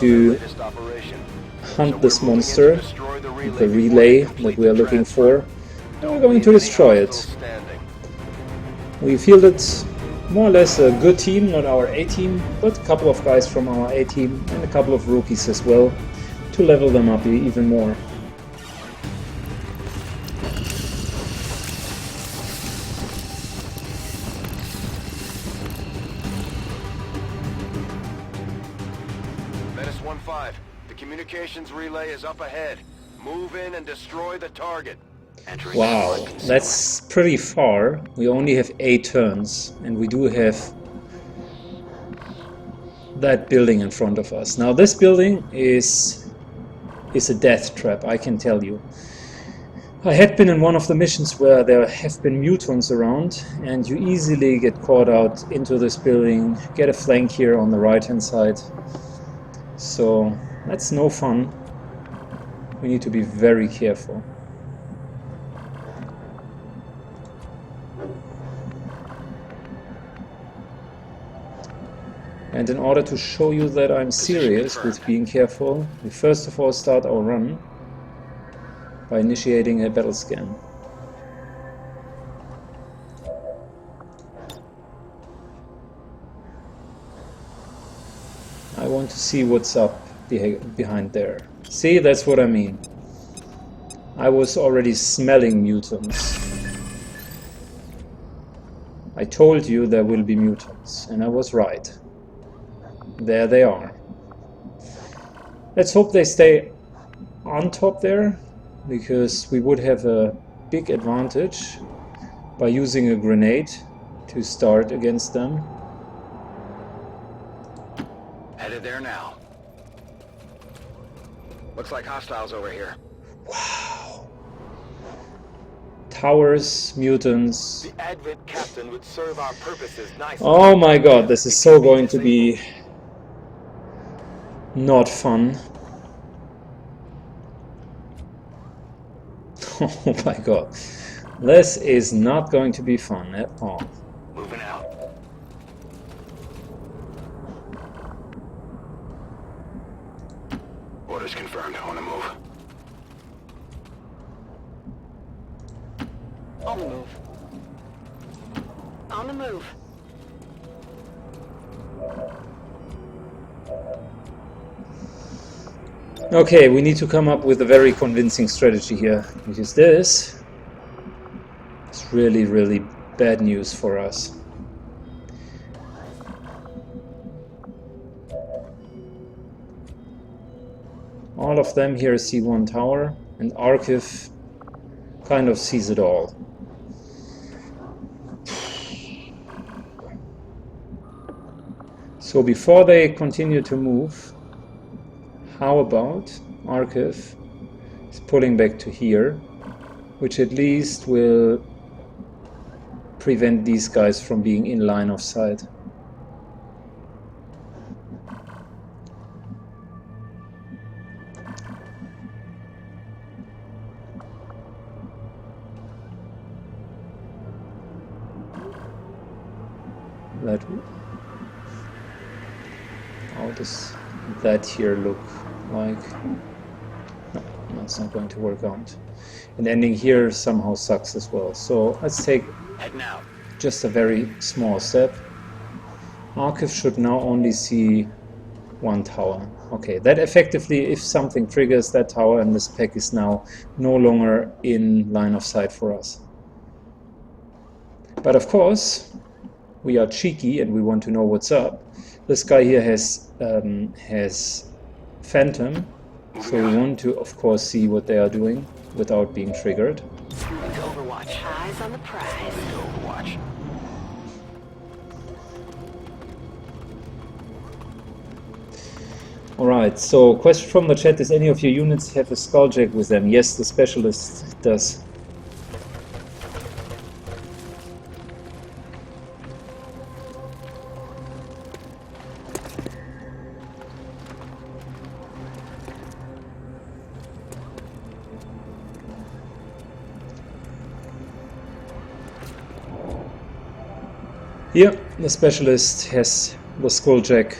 to hunt this monster, the relay that we are looking for, and we're going to destroy it. We fielded more or less a good team, not our A team, but a couple of guys from our A team and a couple of rookies as well, to level them up even more. Menace 1-5, the communications relay is up ahead. Move in and destroy the target. Wow, that's pretty far. We only have 8 turns, and we do have that building in front of us. Now this building is a death trap, I can tell you. I had been in one of the missions where there have been mutants around, and you easily get caught out into this building, get a flank here on the right hand side. So that's no fun. We need to be very careful. And in order to show you that I'm serious with being careful, we first of all start our run by initiating a battle scan. I want to see what's up behind there. See, that's what I mean. I was already smelling mutants. I told you there will be mutants, and I was right. There they are. Let's hope they stay on top there, because we would have a big advantage by using a grenade to start against them. Headed there now. Looks like hostiles over here. Wow. Towers, mutants. The Advent captain would serve our purposes nicely. Oh my god, this is so going to be not fun. Oh my god. This is not going to be fun at all. Moving out. Orders confirmed. On the move. On the move. On the move. Okay, we need to come up with a very convincing strategy here, because this is really, really bad news for us. All of them here see one tower, and Archive kind of sees it all. So before they continue to move, how about Archive is pulling back to here, which at least will prevent these guys from being in line of sight. How does that here look like? No, that's not going to work out. And ending here somehow sucks as well. So let's take just a very small step. Archive should now only see one tower. Okay, that effectively, if something triggers that tower, and this pack is now no longer in line of sight for us. But of course, we are cheeky and we want to know what's up. This guy here has Phantom, so we want to, of course, see what they are doing without being triggered. Overwatch. Eyes on the prize. Overwatch. Alright, so question from the chat: does any of your units have a skulljack with them? Yes, the specialist does. Here, the specialist has the skulljack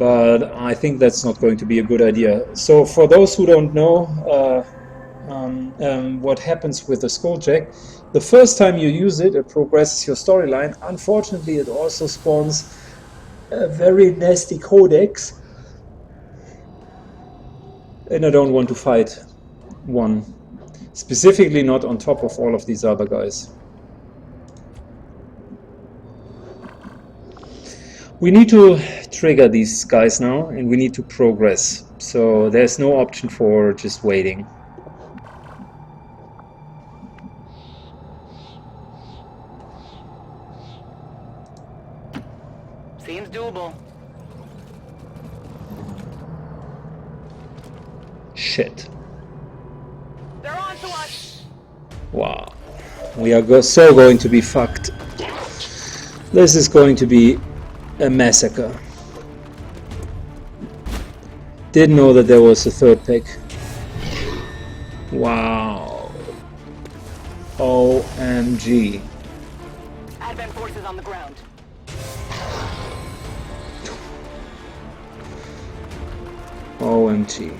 but I think that's not going to be a good idea. So for those who don't know what happens with the Skulljack, the first time you use it, it progresses your storyline. Unfortunately, it also spawns a very nasty codex, and I don't want to fight one. Specifically not on top of all of these other guys. We need to trigger these guys now, and we need to progress. So there's no option for just waiting. Seems doable. Shit. They're on to us. Wow. We are so going to be fucked. This is going to be a massacre. Didn't know that there was a third pick. Wow. OMG. Advent forces on the ground. OMG.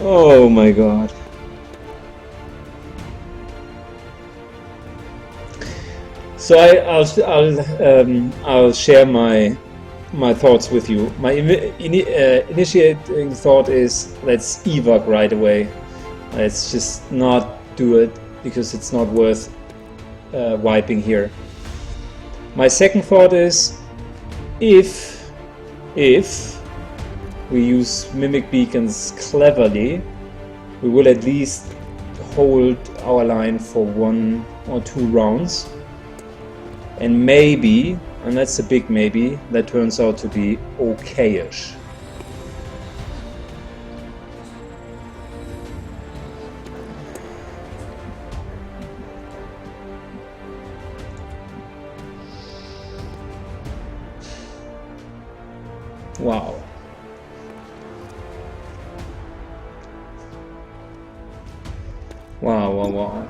Oh my god. So I'll share my thoughts with you. My initiating thought is, let's evac right away. Let's just not do it because it's not worth wiping here. My second thought is, if we use mimic beacons cleverly, we will at least hold our line for 1 or 2 rounds, and maybe, and that's a big maybe, that turns out to be okayish. Wow. Wow.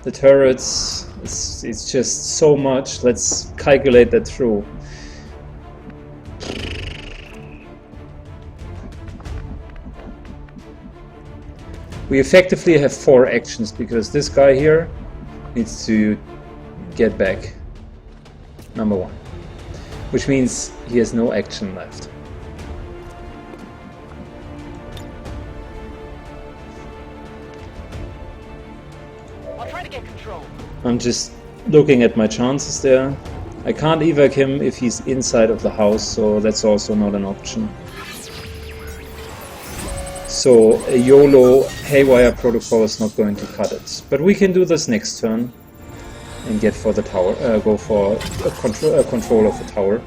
The turrets, it's just so much. Let's calculate that through. We effectively have 4 actions because this guy here needs to get back. Number 1. Which means he has no action left. I'm just looking at my chances there. I can't evac him if he's inside of the house, so that's also not an option. So a YOLO haywire protocol is not going to cut it. But we can do this next turn and get for the tower. Go for a control of the tower.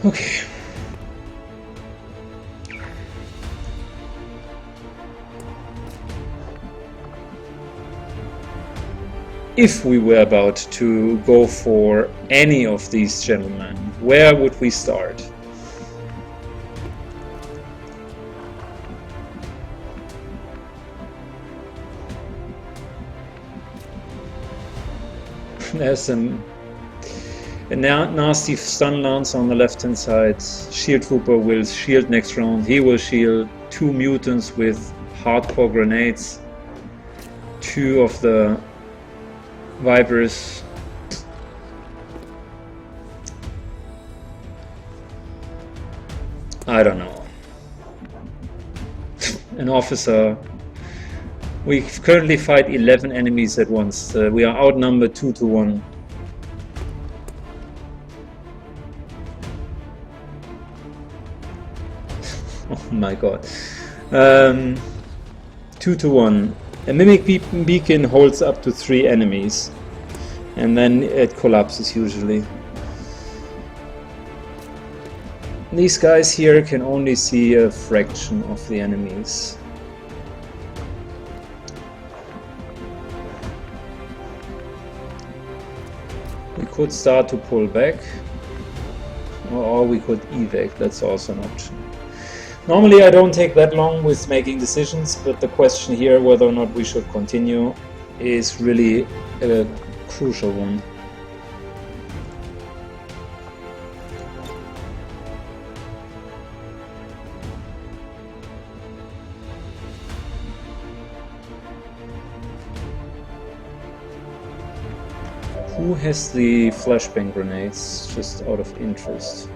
Okay. If we were about to go for any of these gentlemen, where would we start? There's a nasty stun lance on the left hand side. Shield Trooper will shield next round. He will shield 2 mutants with hardcore grenades. 2 of the Vipers. I don't know. An officer. We currently fight 11 enemies at once. We are outnumbered 2 to 1. Oh my god. 2 to 1. A mimic beacon holds up to 3 enemies, and then it collapses usually. These guys here can only see a fraction of the enemies. We could start to pull back, or we could evac, that's also an option. Normally I don't take that long with making decisions, but the question here whether or not we should continue is really a crucial one. Who has the flashbang grenades, just out of interest?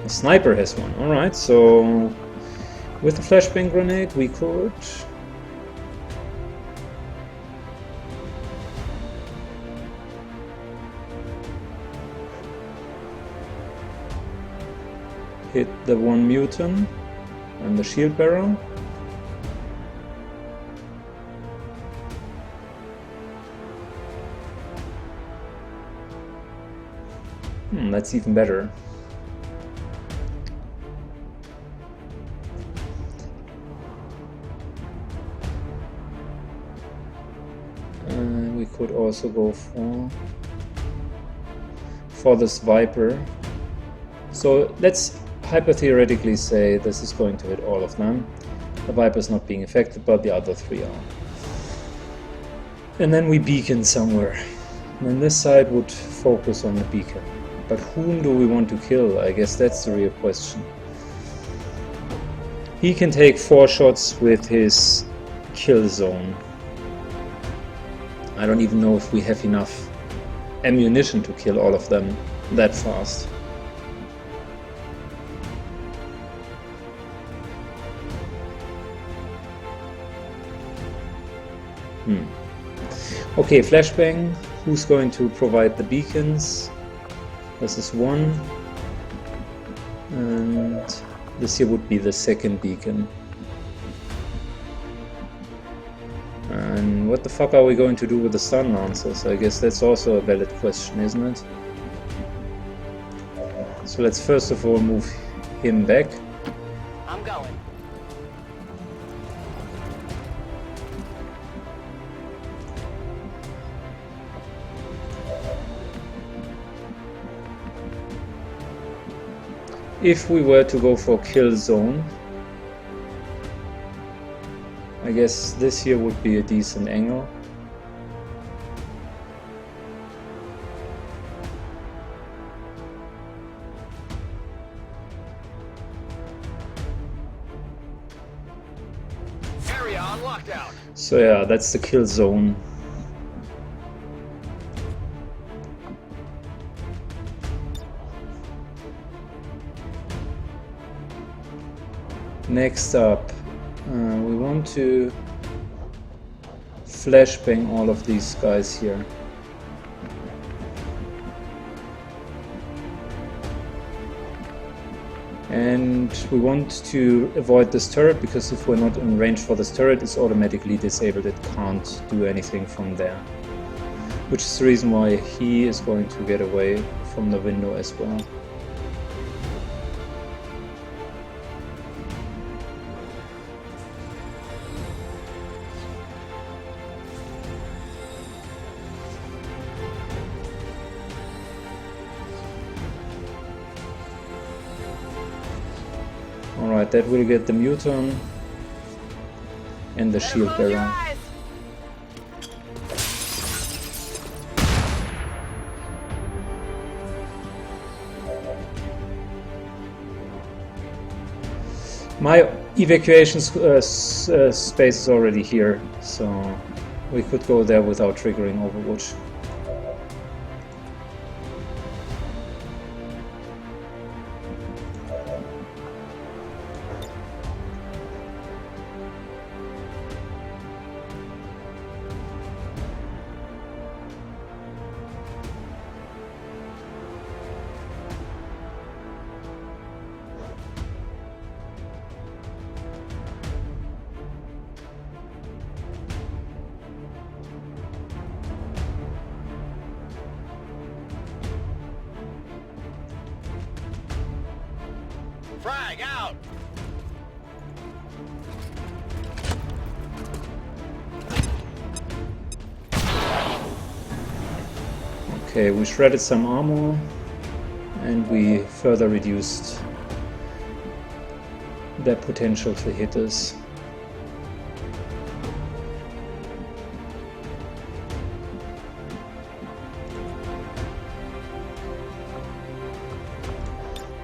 A sniper has one, alright, so with the flashbang grenade we could... hit the one mutant and the shield bearer. That's even better. We could also go for this Viper. So let's hypothetically say this is going to hit all of them. The Viper is not being affected, but the other three are. And then we beacon somewhere. And this side would focus on the beacon. But whom do we want to kill? I guess that's the real question. He can take 4 shots with his kill zone. I don't even know if we have enough ammunition to kill all of them that fast. Okay, flashbang. Who's going to provide the beacons? This is one. And this here would be the second beacon. And what the fuck are we going to do with the stun lancers? I guess that's also a valid question, isn't it? So let's first of all move him back. I'm going. If we were to go for kill zone, I guess this here would be a decent angle. Area on lockdown. So yeah, that's the kill zone. Next up, we want to flashbang all of these guys here. And we want to avoid this turret, because if we're not in range for this turret, it's automatically disabled. It can't do anything from there. Which is the reason why he is going to get away from the window as well. Alright, that will get the mutant and the shield bearer. My evacuation space is already here, so we could go there without triggering Overwatch. Frag out! Okay, we shredded some armor and we further reduced their potential to hit us.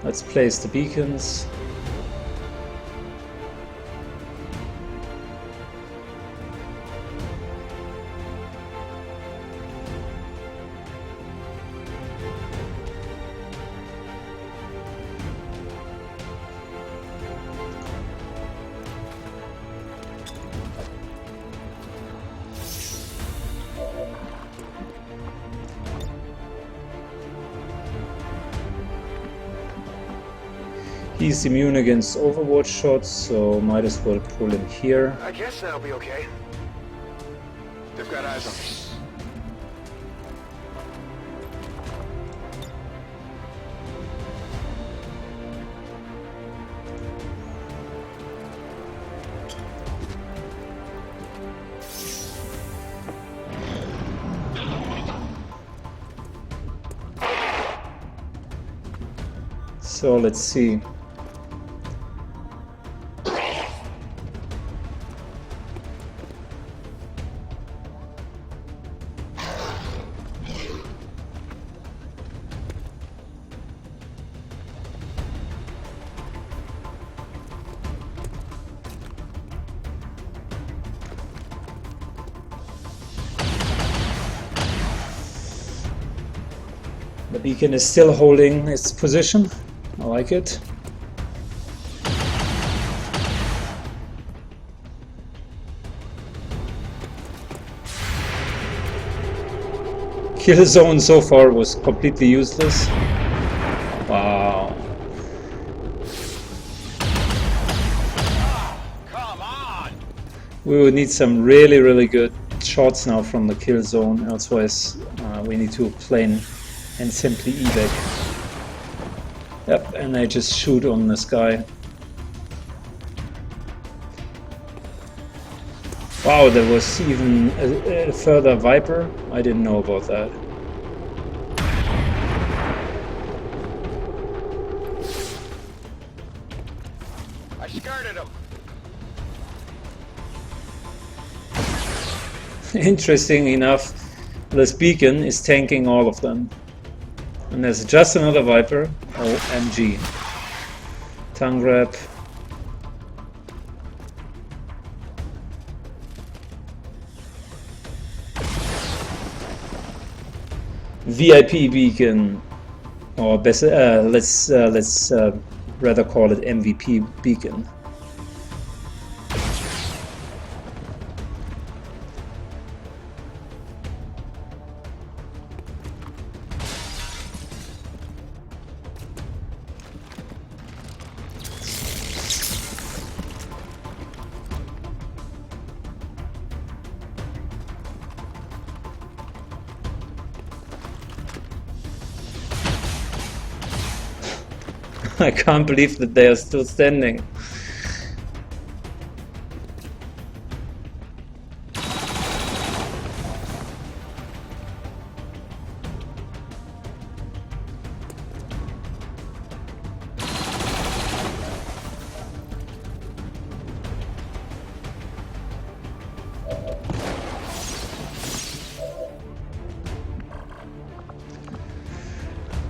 Let's place the beacons. He's immune against overwatch shots, so might as well pull him here. I guess that'll be okay. They've got eyes on me. So let's see. The beacon is still holding its position. I like it. Kill zone so far was completely useless. Wow. Come on! We would need some really good shots now from the kill zone, otherwise we need to plane and simply evac. Yep, and I just shoot on this guy. Wow, there was even a further Viper. I didn't know about that. I skirted him. Interesting enough, this beacon is tanking all of them. And there's just another Viper. OMG. Tongue grab. VIP beacon, or better, let's rather call it MVP beacon. I can't believe that they are still standing.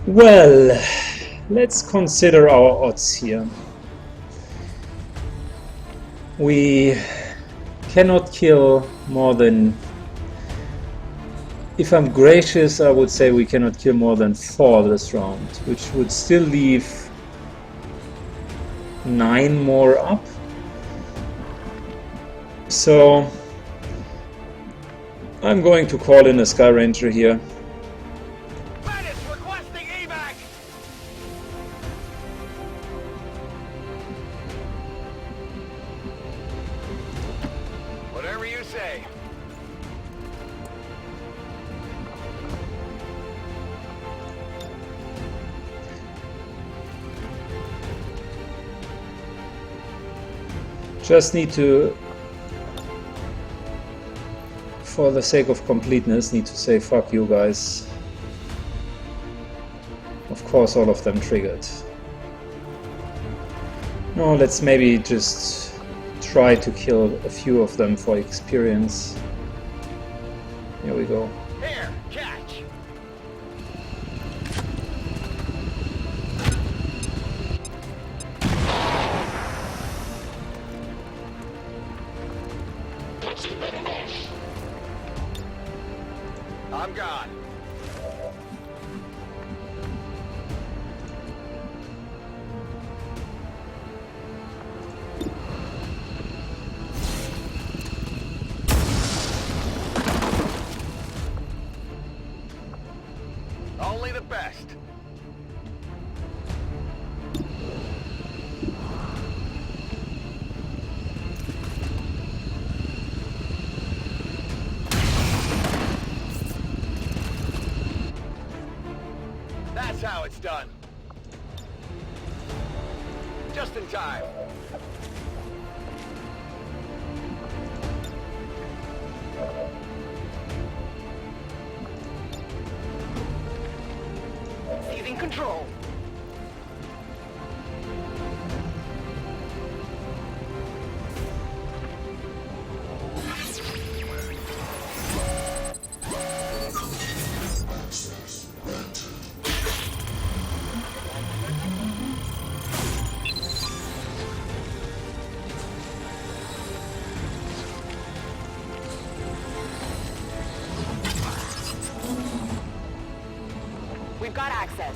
Well, let's consider our odds here. We cannot kill more than, if I'm gracious, I would say we cannot kill more than 4 this round, which would still leave 9 more up. So I'm going to call in a Sky Ranger here. Just need to, for the sake of completeness, need to say fuck you guys. Of course, all of them triggered. No, let's maybe just try to kill a few of them for experience. Here we go. Here, catch. I'm gone. Only the best. That's how it's done. Just in time. Seizing control. We've got access.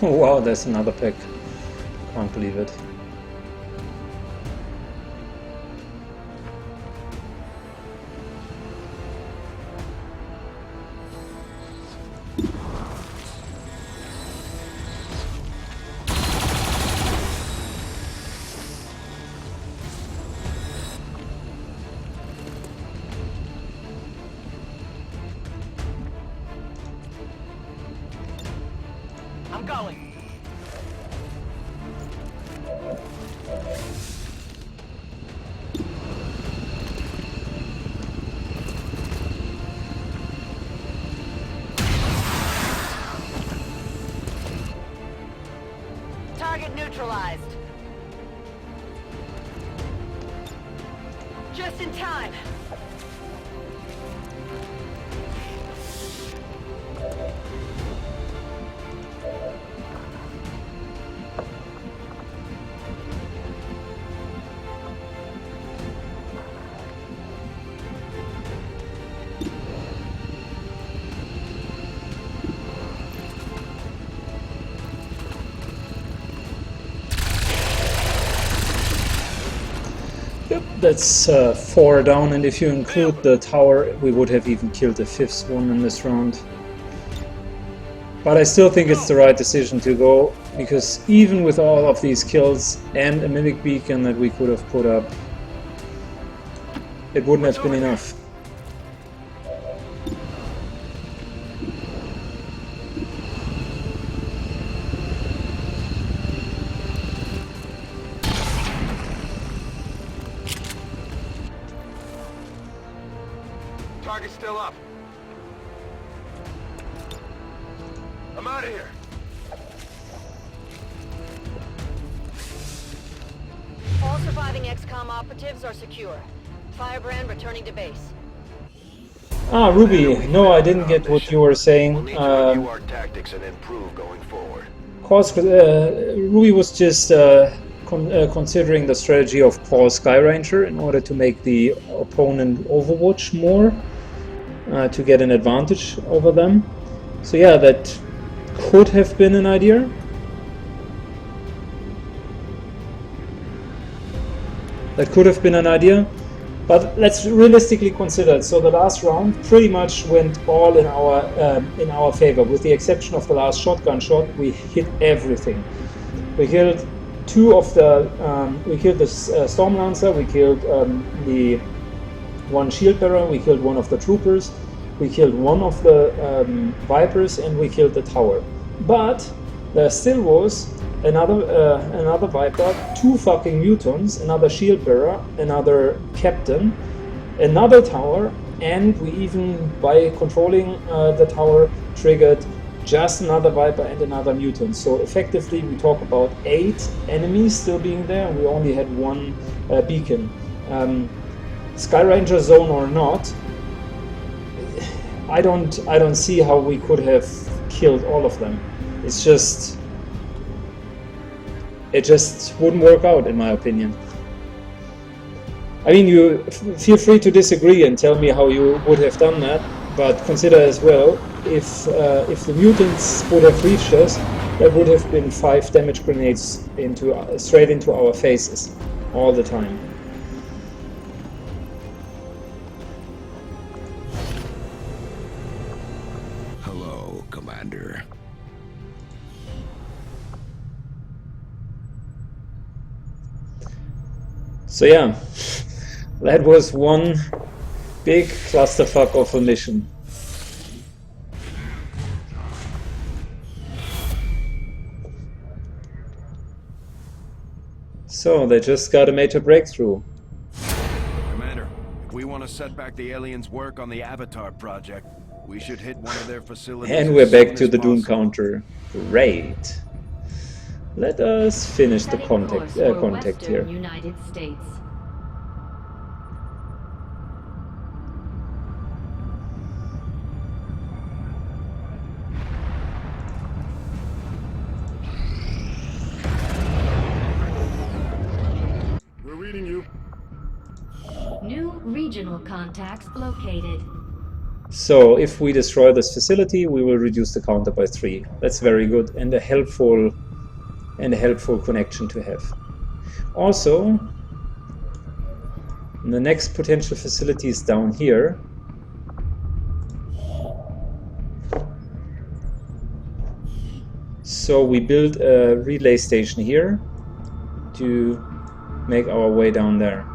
Oh wow, there's another pack. Can't believe it. I'm going. Target neutralized. Just in time. Yep, that's 4 down, and if you include the tower, we would have even killed the 5th one in this round. But I still think it's the right decision to go, because even with all of these kills and a mimic beacon that we could have put up, it wouldn't have been enough. Target's still up. I'm out of here. All surviving XCOM operatives are secure. Firebrand returning to base. Ah, Ruby, no, I didn't get what you were saying. We'll need to review our tactics and improve going forward. Course, Ruby was just considering the strategy of Paul Skyranger in order to make the opponent overwatch more, to get an advantage over them. So yeah, that could have been an idea. That could have been an idea, but let's realistically consider it. So the last round pretty much went all in our favor, with the exception of the last shotgun shot. We hit everything. We killed 2 of the we killed the Storm Lancer, we killed the 1 shield bearer, we killed 1 of the troopers, we killed 1 of the Vipers, and we killed the tower. But there still was another Viper, 2 fucking mutants, another shield bearer, another captain, another tower, and we even, by controlling the tower, triggered just another Viper and another mutant. So effectively we talk about 8 enemies still being there, and we only had 1 beacon. Skyranger zone or not, I don't see how we could have killed all of them. It just wouldn't work out, in my opinion. I mean, you feel free to disagree and tell me how you would have done that, but consider as well, if the mutants would have reached us, that would have been 5 damage grenades straight into our faces all the time. Hello, Commander. So yeah, that was one big clusterfuck of a mission. So they just got a major breakthrough. Commander, if we want to set back the aliens' work on the Avatar project, we should hit one of their facilities. And we're back to the Doom counter. Great. Let us finish the contact here. United States. We're reading you. New regional contacts located. So if we destroy this facility, we will reduce the counter by 3. That's very good and a helpful connection to have. Also, the next potential facility is down here. So we build a relay station here to make our way down there.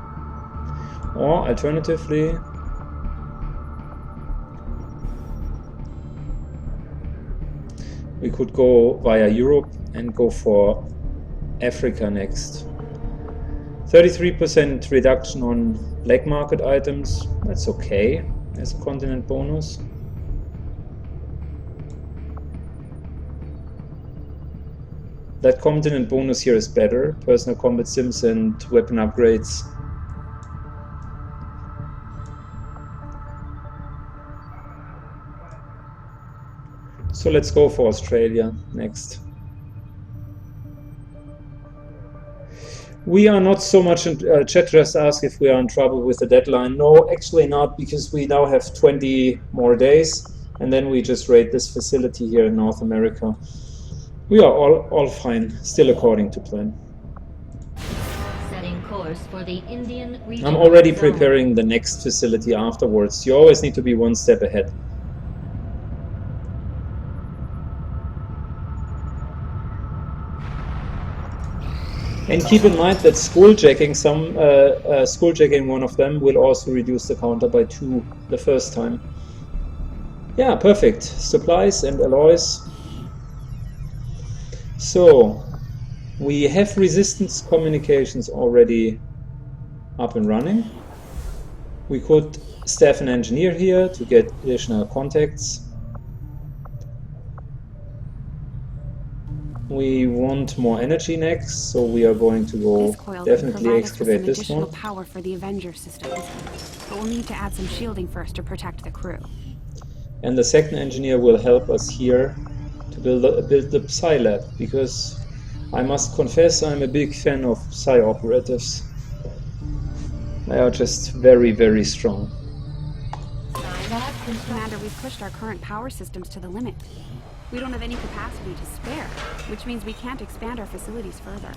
Or alternatively, we could go via Europe and go for Africa next. 33% reduction on black market items, that's okay as a continent bonus. That continent bonus here is better, personal combat sims and weapon upgrades. So let's go for Australia next. We are not so much in chat just asked if we are in trouble with the deadline. No, actually not, because we now have 20 more days and then we just raid this facility here in North America. We are all fine, still according to plan. Setting course for the Indian region. I'm already preparing the next facility afterwards. You always need to be one step ahead. And keep in mind that schooljacking one of them will also reduce the counter by 2 the first time. Yeah, perfect. Supplies and alloys. So, we have resistance communications already up and running. We could staff an engineer here to get additional contacts. We want more energy next, so we are going to go definitely excavate this one. Power for the Avenger systems, but we'll need to add some shielding first to protect the crew. And the second engineer will help us here to build the Psi lab, because I must confess I'm a big fan of Psi operatives. They are just very, very strong. Commander, we've pushed our current power systems to the limit. We don't have any capacity to spare, which means we can't expand our facilities further.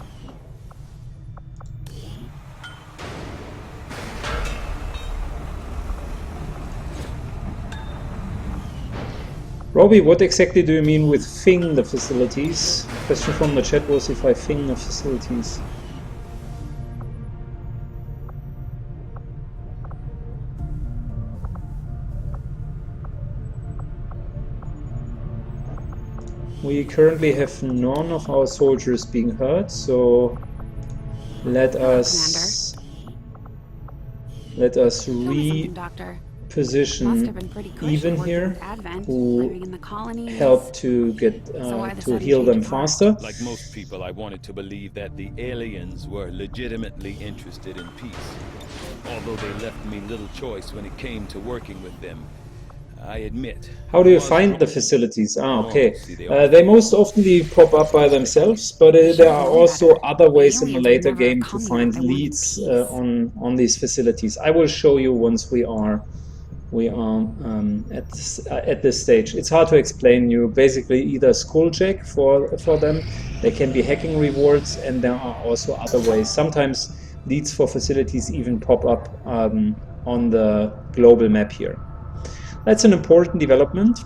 Robbie, what exactly do you mean with fing the facilities? Question from the chat was if I fing the facilities. We currently have none of our soldiers being hurt, so let us reposition Even here, who helped to get to heal them faster. Like most people, I wanted to believe that the aliens were legitimately interested in peace. Although they left me little choice when it came to working with them. I admit. How do you find the facilities? Okay. They most often pop up by themselves, but there are also other ways in the later game to find leads on these facilities. I will show you once we are at this stage. It's hard to explain. You basically either skulljack for them. There can be hacking rewards, and there are also other ways. Sometimes leads for facilities even pop up on the global map here. That's an important development.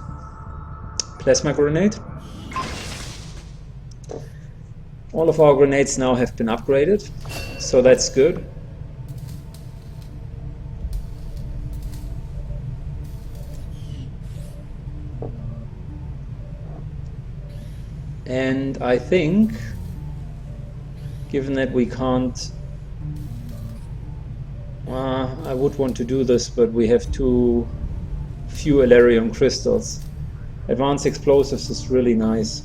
Plasma grenade. All of our grenades now have been upgraded, so that's good. And I think, given that we can't, I would want to do this, but we have too few Elarium crystals. Advanced explosives is really nice.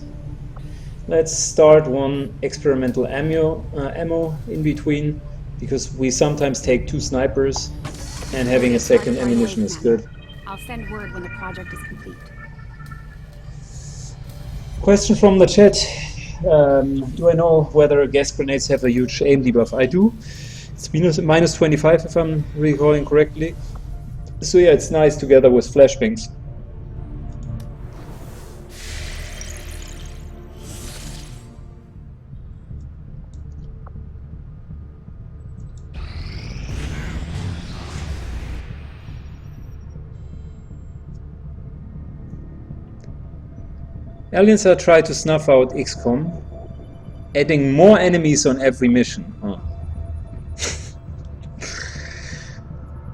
Let's start one experimental ammo in between, because we sometimes take 2 snipers, and having a second ammunition is good. I'll send word when the project is complete. Question from the chat. Do I know whether gas grenades have a huge aim debuff? I do. It's minus 25 if I'm recalling correctly. So yeah, it's nice together with flashbangs. Aliens are trying to snuff out XCOM, adding more enemies on every mission. Oh.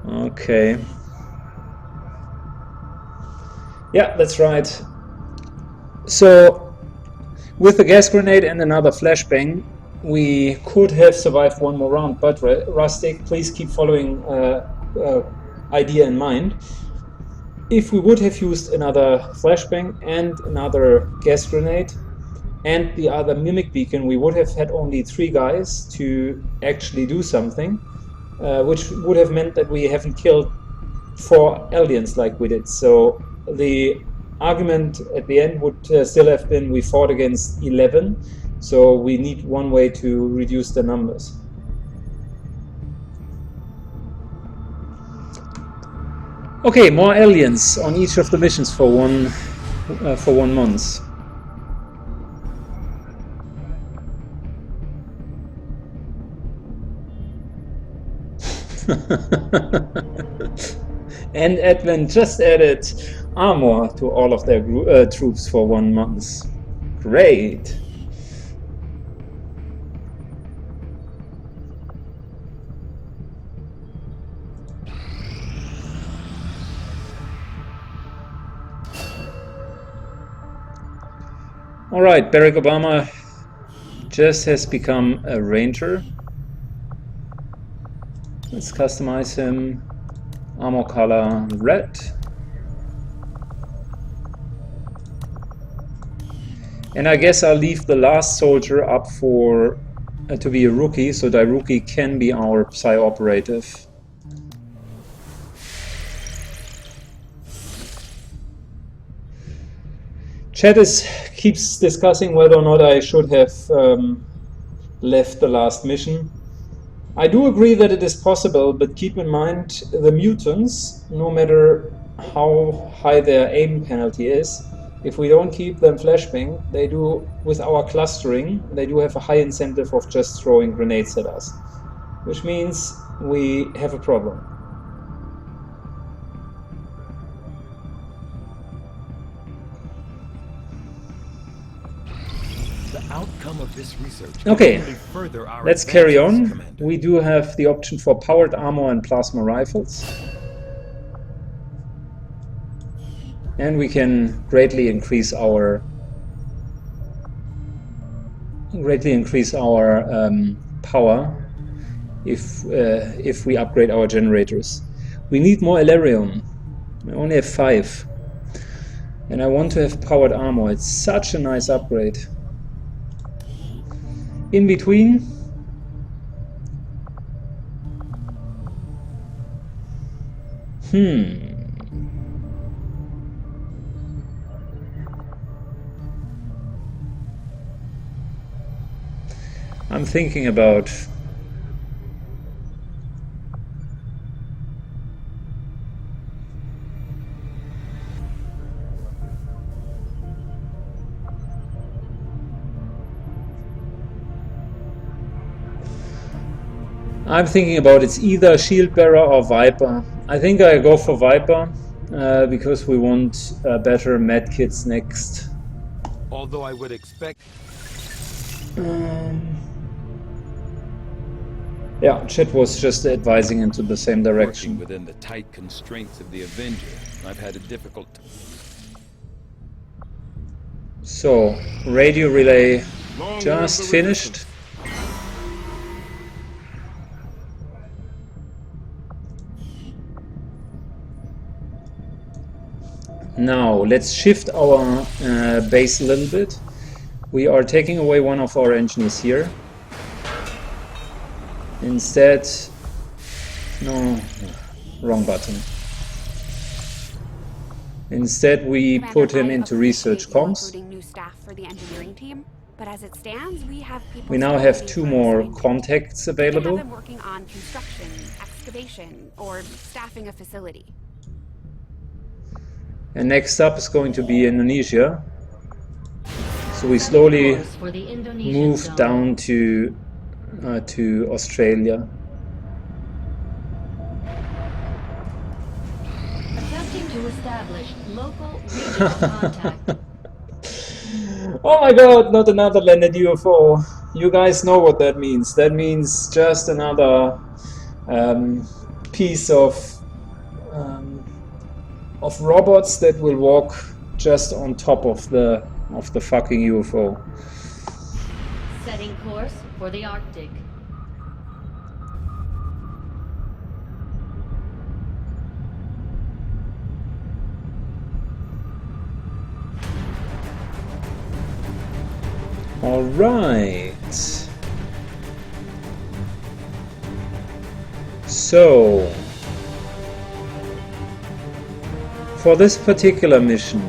Okay. Yeah, that's right. So, with the gas grenade and another flashbang, we could have survived one more round, but Rustic, please keep following idea in mind. If we would have used another flashbang and another gas grenade and the other mimic beacon, we would have had only 3 guys to actually do something, which would have meant that we haven't killed 4 aliens like we did. So the argument at the end would still have been we fought against 11, so we need one way to reduce the numbers. Okay, more aliens on each of the missions for one month. And Advent just added armor to all of their troops for 1 month. Great! Alright, Barack Obama just has become a ranger. Let's customize him. Armor color red. And I guess I'll leave the last soldier up for to be a rookie, so Dairuki can be our Psi operative. Chat keeps discussing whether or not I should have left the last mission. I do agree that it is possible, but keep in mind the mutants, no matter how high their aim penalty is, if we don't keep them flashbang, they do, with our clustering, they do have a high incentive of just throwing grenades at us, which means we have a problem. The outcome of this research can Okay, only further our let's carry on. advances, Commander. We do have the option for powered armor and plasma rifles. And we can greatly increase our power if we upgrade our generators. We need more Elerium. I only have 5. And I want to have powered armor. It's such a nice upgrade. In between, I'm thinking about it's either Shield Bearer or Viper. I think I go for Viper because we want better medkits next. Although I would expect... Yeah, Chet was just advising into the same direction. Working within the tight constraints of the Avenger, I've had a difficult... So, radio relay just finished. Now, let's shift our base a little bit. We are taking away one of our engineers here. Instead, no, wrong button. Instead, we put him into research comms. New staff for the engineering team, but as it stands, we have people. We now have 2 more contacts available. We have them working on construction, excavation, or staffing a facility. And next up is going to be Indonesia. So we slowly move down to Australia. Attempting to establish local regional contact. Oh my god, not another landed UFO. You guys know what that means. That means just another piece of robots that will walk just on top of the fucking UFO. Setting course for the Arctic. All right. So, for this particular mission,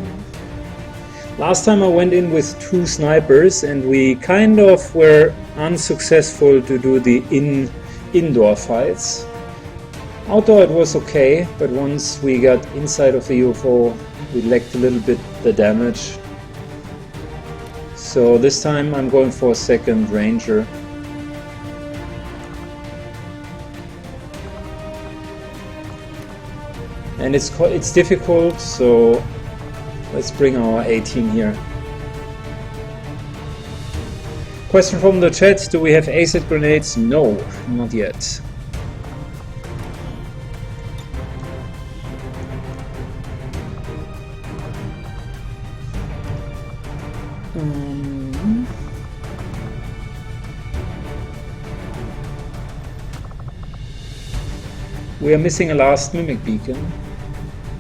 last time I went in with 2 snipers and we kind of were unsuccessful to do the indoor fights. Outdoor it was okay, but once we got inside of the UFO, we lacked a little bit the damage. So this time I'm going for a second Ranger. And it's difficult, so let's bring our A-team here. Question from the chat, do we have acid grenades? No, not yet. We are missing a last mimic beacon.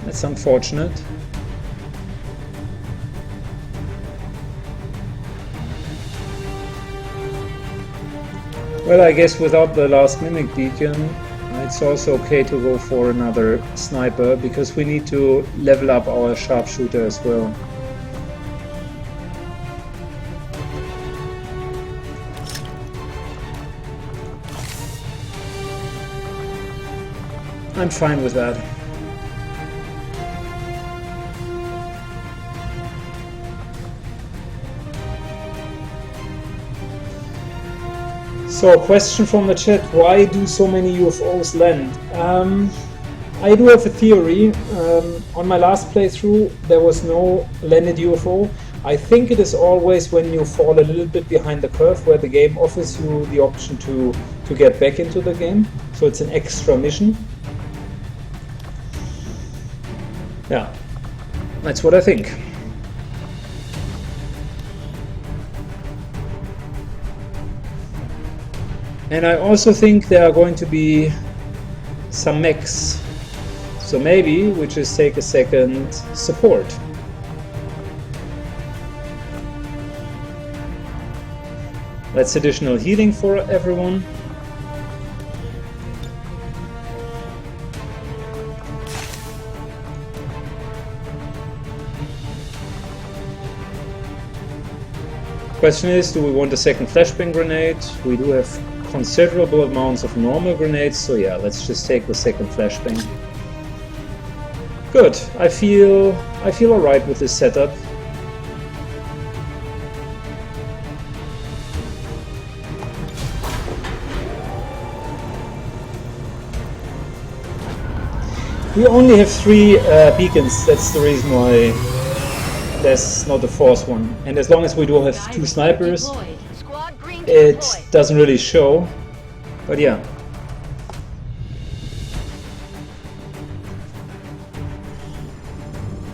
That's unfortunate. Well, I guess without the last mimic beacon, it's also okay to go for another sniper, because we need to level up our sharpshooter as well. I'm fine with that. So, question from the chat, why do so many UFOs land? I do have a theory. On my last playthrough there was no landed UFO. I think it is always when you fall a little bit behind the curve where the game offers you the option to get back into the game. So it's an extra mission. Yeah, that's what I think. And I also think there are going to be some mechs. So maybe we just take a second support. That's additional healing for everyone. Question is, do we want a second flashbang grenade? We do have considerable amounts of normal grenades, so yeah, let's just take the second flashbang. Good, I feel alright with this setup. We only have 3 beacons, that's the reason why there's not a 4th one. And as long as we do have 2 snipers, Squad green to it deploy. doesn't really show. But yeah.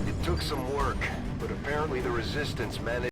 It took some work, but apparently the resistance managed